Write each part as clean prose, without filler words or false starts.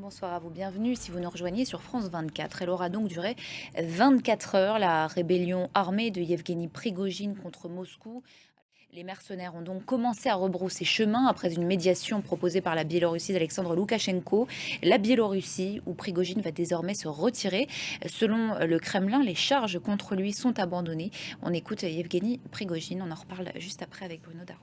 Bonsoir à vous, bienvenue si vous nous rejoignez sur France 24. Elle aura donc duré 24 heures, la rébellion armée de Yevgeny Prigojine contre Moscou. Les mercenaires ont donc commencé à rebrousser chemin après une médiation proposée par la Biélorussie d'Alexandre Loukachenko. La Biélorussie, où Prigojine va désormais se retirer. Selon le Kremlin, les charges contre lui sont abandonnées. On écoute Yevgeny Prigojine, on en reparle juste après avec Bruno Darro.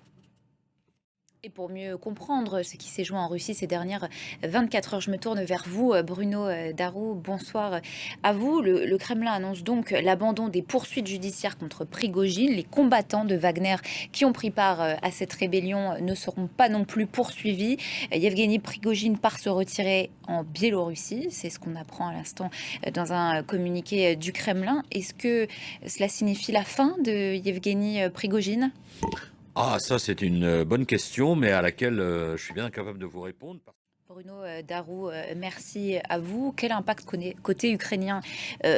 Et pour mieux comprendre ce qui s'est joué en Russie ces dernières 24 heures, je me tourne vers vous, Bruno Darou. Bonsoir à vous. Le Kremlin annonce donc l'abandon des poursuites judiciaires contre Prigojine. Les combattants de Wagner qui ont pris part à cette rébellion ne seront pas non plus poursuivis. Yevgeny Prigojine part se retirer en Biélorussie. C'est ce qu'on apprend à l'instant dans un communiqué du Kremlin. Est-ce que cela signifie la fin de Yevgeny Prigojine ? Ah, ça, c'est une bonne question, mais à laquelle je suis bien incapable de vous répondre. Bruno Darou, merci à vous. Quel impact côté ukrainien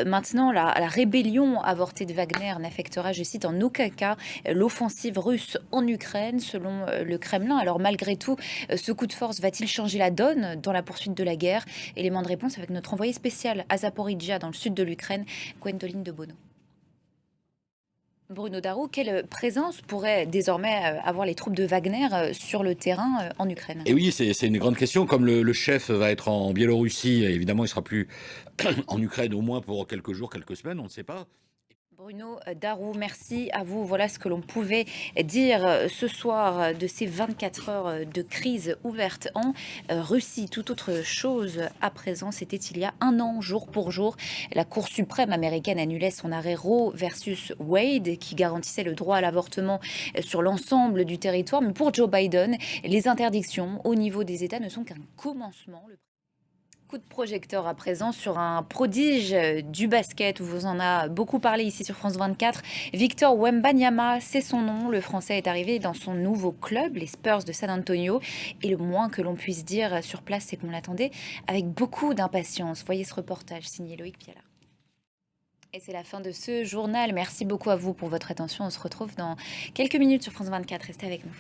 maintenant, la rébellion avortée de Wagner n'affectera, je cite, en aucun cas l'offensive russe en Ukraine, selon le Kremlin. Alors malgré tout, ce coup de force va-t-il changer la donne dans la poursuite de la guerre? Élément de réponse avec notre envoyé spécial à Zaporizhzhia, dans le sud de l'Ukraine, Gwendoline de Bono. Bruno Darou, quelle présence pourraient désormais avoir les troupes de Wagner sur le terrain en Ukraine? Et oui, c'est une grande question. Comme le chef va être en Biélorussie, évidemment, il sera plus en Ukraine au moins pour quelques jours, quelques semaines, on ne sait pas. Bruno Darou, merci à vous. Voilà ce que l'on pouvait dire ce soir de ces 24 heures de crise ouverte en Russie. Toute autre chose à présent, c'était il y a un an, jour pour jour. La Cour suprême américaine annulait son arrêt Roe versus Wade qui garantissait le droit à l'avortement sur l'ensemble du territoire. Mais pour Joe Biden, les interdictions au niveau des États ne sont qu'un commencement. Coup de projecteur à présent sur un prodige du basket, où vous en a beaucoup parlé ici sur France 24. Victor Wembanyama, c'est son nom. Le Français est arrivé dans son nouveau club, les Spurs de San Antonio. Et le moins que l'on puisse dire sur place, c'est qu'on l'attendait avec beaucoup d'impatience. Voyez ce reportage signé Loïc Piala. Et c'est la fin de ce journal. Merci beaucoup à vous pour votre attention. On se retrouve dans quelques minutes sur France 24. Restez avec nous.